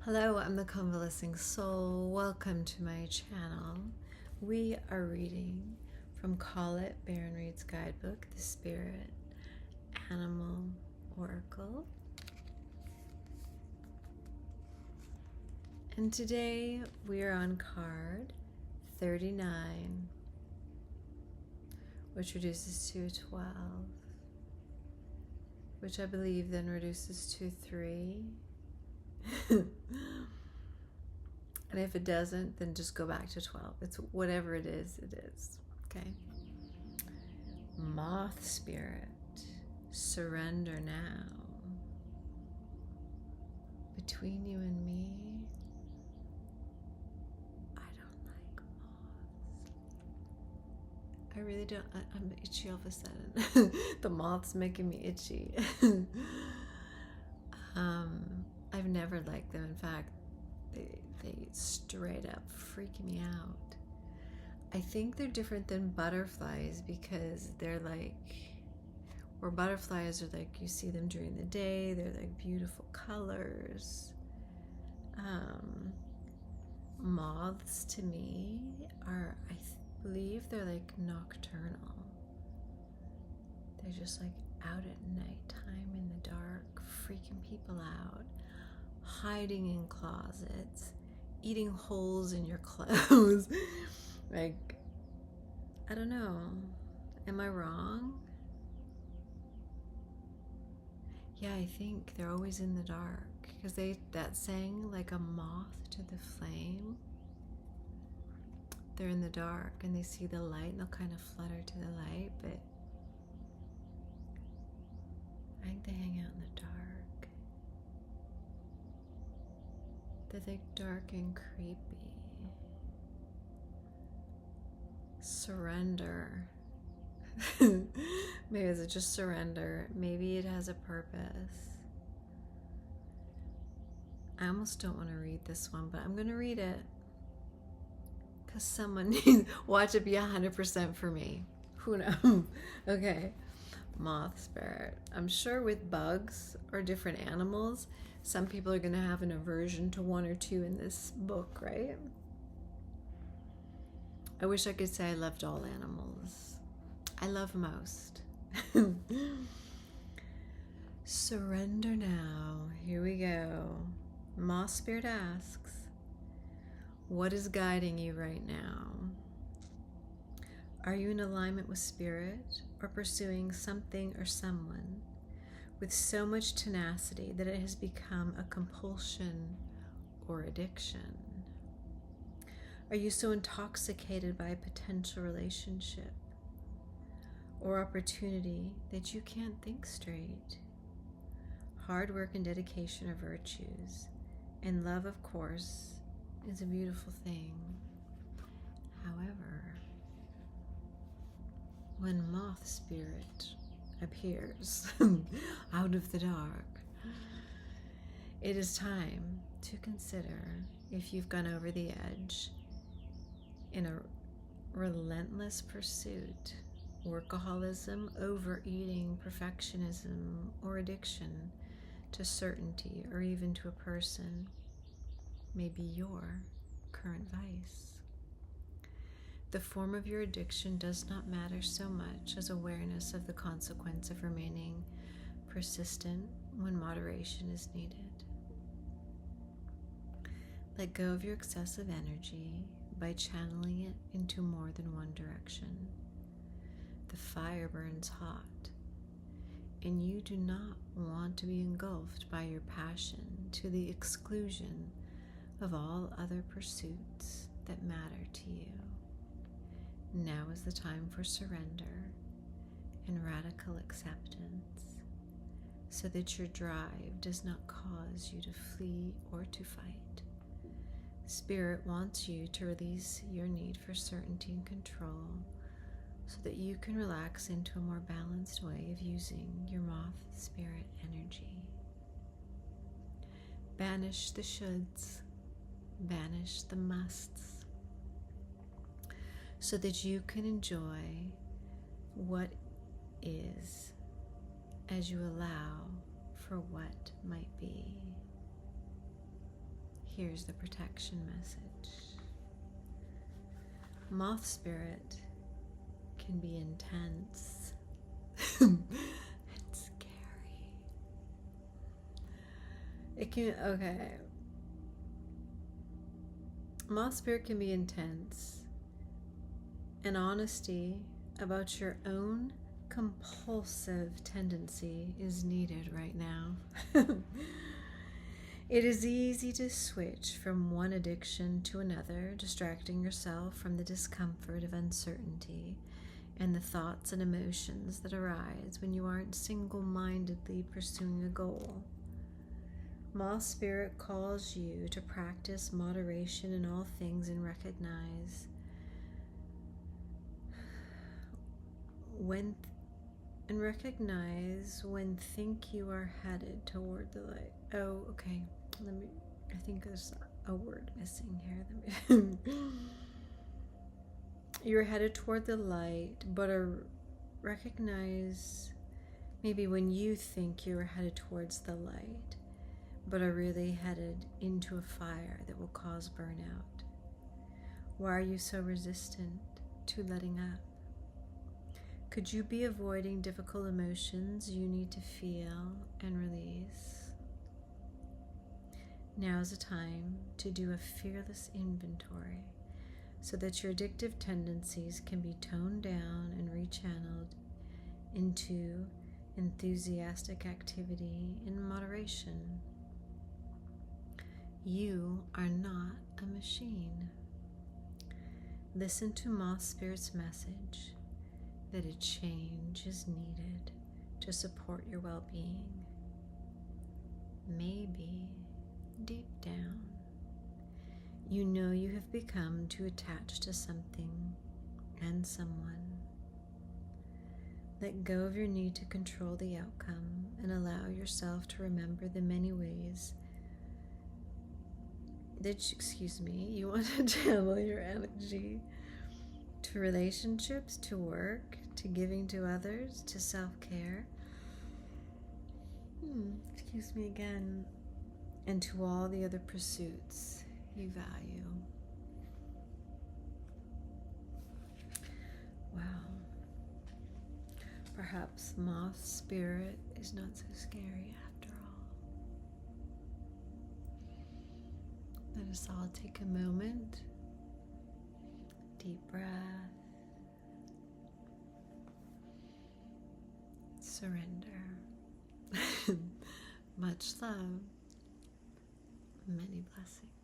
Hello, I'm the Convalescing Soul. Welcome to my channel. We are reading from Colette BARON-REID's guidebook, The Spirit Animal Oracle. And today we are on card 39, which reduces to a 12, which I believe then reduces to 3. And if it doesn't, then just go back to 12. It's whatever it is, okay? Moth spirit, surrender now. Between you and me, I don't like moths. I really don't. I'm itchy all of a sudden. The moth's making me itchy. I've never liked them. In fact, they straight up freak me out. I think they're different than butterflies because they're like, or butterflies are like, you see them during the day, they're like beautiful colors. Moths to me are, I believe they're like nocturnal. They're just like out at nighttime in the dark, freaking people out, hiding in closets, eating holes in your clothes. Like, I don't know. Am I wrong? Yeah, I think they're always in the dark because that saying, like a moth to the flame. They're in the dark and they see the light and they'll kind of flutter to the light, but I think they hang out in the dark. They're like dark and creepy. Surrender. Maybe it's just surrender. Maybe it has a purpose. I almost don't want to read this one, but I'm going to read it because someone needs, watch it be 100% for me. Who knows? Okay. Moth spirit. I'm sure with bugs or different animals, some people are going to have an aversion to one or two in this book, right? I wish I could say I loved all animals. I love most. Surrender now. Here we go. Moth spirit asks, what is guiding you right now? Are you in alignment with spirit or pursuing something or someone with so much tenacity that it has become a compulsion or addiction? Are you so intoxicated by a potential relationship or opportunity that you can't think straight? Hard work and dedication are virtues, and love, of course, is a beautiful thing. However, when moth spirit appears out of the dark, it is time to consider if you've gone over the edge in a relentless pursuit, workaholism, overeating, perfectionism, or addiction to certainty or even to a person may be your current vice. The form of your addiction does not matter so much as awareness of the consequence of remaining persistent when moderation is needed. Let go of your excessive energy by channeling it into more than one direction. The fire burns hot, and you do not want to be engulfed by your passion to the exclusion of all other pursuits that matter to you. Now is the time for surrender and radical acceptance, so that your drive does not cause you to flee or to fight. Spirit wants you to release your need for certainty and control so that you can relax into a more balanced way of using your moth spirit energy. Banish the shoulds, banish the musts, so that you can enjoy what is as you allow for what might be. here's the protection message. Moth spirit can be intense and scary. It can, okay. Moth spirit can be intense, and honesty about your own compulsive tendency is needed right now. It is easy to switch from one addiction to another, distracting yourself from the discomfort of uncertainty and the thoughts and emotions that arise when you aren't single-mindedly pursuing a goal. Moth spirit calls you to practice moderation in all things and recognize when think you are headed toward the light. Oh, okay. I think there's a word missing here. You're headed toward the light, but recognize maybe when you think you're headed towards the light, but are really headed into a fire that will cause burnout. Why are you so resistant to letting up? Could you be avoiding difficult emotions you need to feel and release? Now is a time to do a fearless inventory so that your addictive tendencies can be toned down and rechanneled into enthusiastic activity in moderation. You are not a machine. Listen to Moth Spirit's message that a change is needed to support your well-being. Maybe deep down, you know you have become too attached to something and someone. Let go of your need to control the outcome and allow yourself to remember the many ways that, you want to channel your energy to relationships, to work, to giving to others, to self-care. And to all the other pursuits you value. Wow. Perhaps moth spirit is not so scary after all. Let us all take a moment. Deep breath. Surrender. Much love. Many blessings.